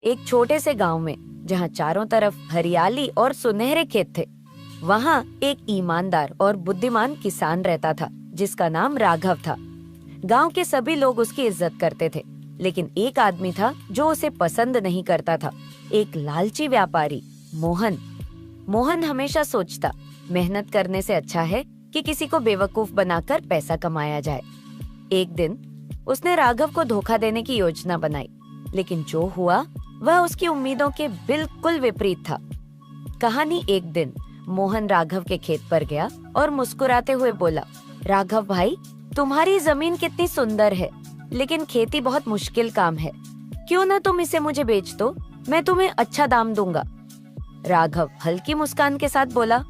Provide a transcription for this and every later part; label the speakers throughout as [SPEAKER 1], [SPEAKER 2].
[SPEAKER 1] एक छोटे से गांव में, जहां चारों तरफ हरियाली और सुनहरे खेत थे, वहां एक ईमानदार और बुद्धिमान किसान रहता था जिसका नाम राघव था। गांव के सभी लोग उसकी इज्जत करते थे, लेकिन एक आदमी था जो उसे पसंद नहीं करता था, एक लालची व्यापारी, मोहन। मोहन हमेशा सोचता, मेहनत करने से अच्छा है कि किसी को बेवकूफ बनाकर पैसा कमाया जाए। एक दिन उसने राघव को धोखा देने की योजना बनाई, लेकिन जो हुआ वह उसकी उम्मीदों के बिल्कुल विपरीत था। कहानी एक दिन मोहन राघव के खेत पर गया और मुस्कुराते हुए बोला, राघव भाई, तुम्हारी जमीन कितनी सुंदर है, लेकिन खेती बहुत मुश्किल काम है। क्यों ना तुम इसे मुझे बेच दो, मैं तुम्हें अच्छा दाम दूंगा। राघव हल्की मुस्कान के साथ बोला,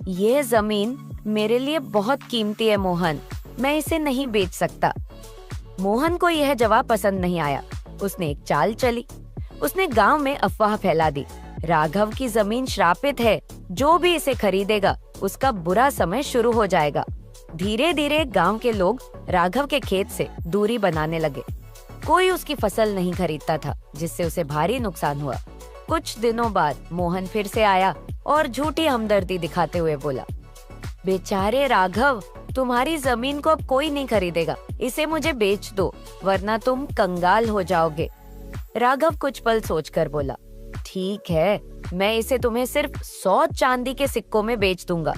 [SPEAKER 1] यह जमीन मेरे लिए बहुत कीमती है मोहन, मैं इसे नहीं बेच सकता। मोहन को यह जवाब पसंद नहीं आया। उसने एक चाल चली। उसने गांव में अफवाह फैला दी, राघव की जमीन श्रापित है, जो भी इसे खरीदेगा उसका बुरा समय शुरू हो जाएगा। धीरे धीरे गांव के लोग राघव के खेत से दूरी बनाने लगे। कोई उसकी फसल नहीं खरीदता था, जिससे उसे भारी नुकसान हुआ। कुछ दिनों बाद मोहन फिर से आया और झूठी हमदर्दी दिखाते हुए बोला, बेचारे राघव, तुम्हारी जमीन को अब कोई नहीं खरीदेगा, इसे मुझे बेच दो, वरना तुम कंगाल हो जाओगे। राघव कुछ पल सोचकर बोला, ठीक है, मैं इसे तुम्हें सिर्फ 100 चांदी के सिक्कों में बेच दूंगा।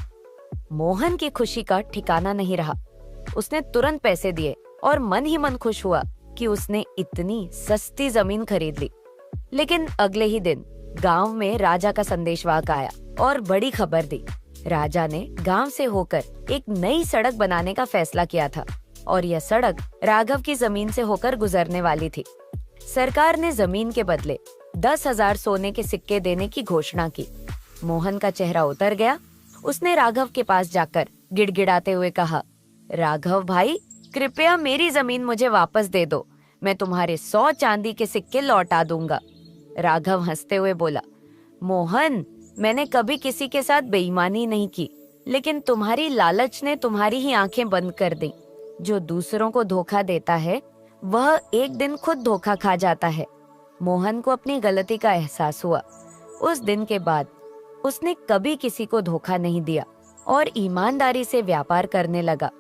[SPEAKER 1] मोहन की खुशी का ठिकाना नहीं रहा। उसने तुरंत पैसे दिए और मन ही मन खुश हुआ कि उसने इतनी सस्ती जमीन खरीद ली। लेकिन अगले ही दिन गांव में राजा का संदेशवाहक आया और बड़ी खबर दी। राजा ने गांव से होकर एक नई सड़क बनाने का फैसला किया था, और यह सड़क राघव की जमीन से होकर गुजरने वाली थी। सरकार ने जमीन के बदले 10,000 सोने के सिक्के देने की घोषणा की। मोहन का चेहरा उतर गया। उसने राघव के पास जाकर गिड़गिड़ाते हुए कहा, राघव भाई, कृपया मेरी जमीन मुझे वापस दे दो, मैं तुम्हारे 100 चांदी के सिक्के लौटा दूंगा। राघव हंसते हुए बोला, मोहन, मैंने कभी किसी के साथ बेईमानी नहीं की, लेकिन तुम्हारी लालच ने तुम्हारी ही आंखें बंद कर दी। जो दूसरों को धोखा देता है वह एक दिन खुद धोखा खा जाता है। मोहन को अपनी गलती का एहसास हुआ। उस दिन के बाद उसने कभी किसी को धोखा नहीं दिया और ईमानदारी से व्यापार करने लगा।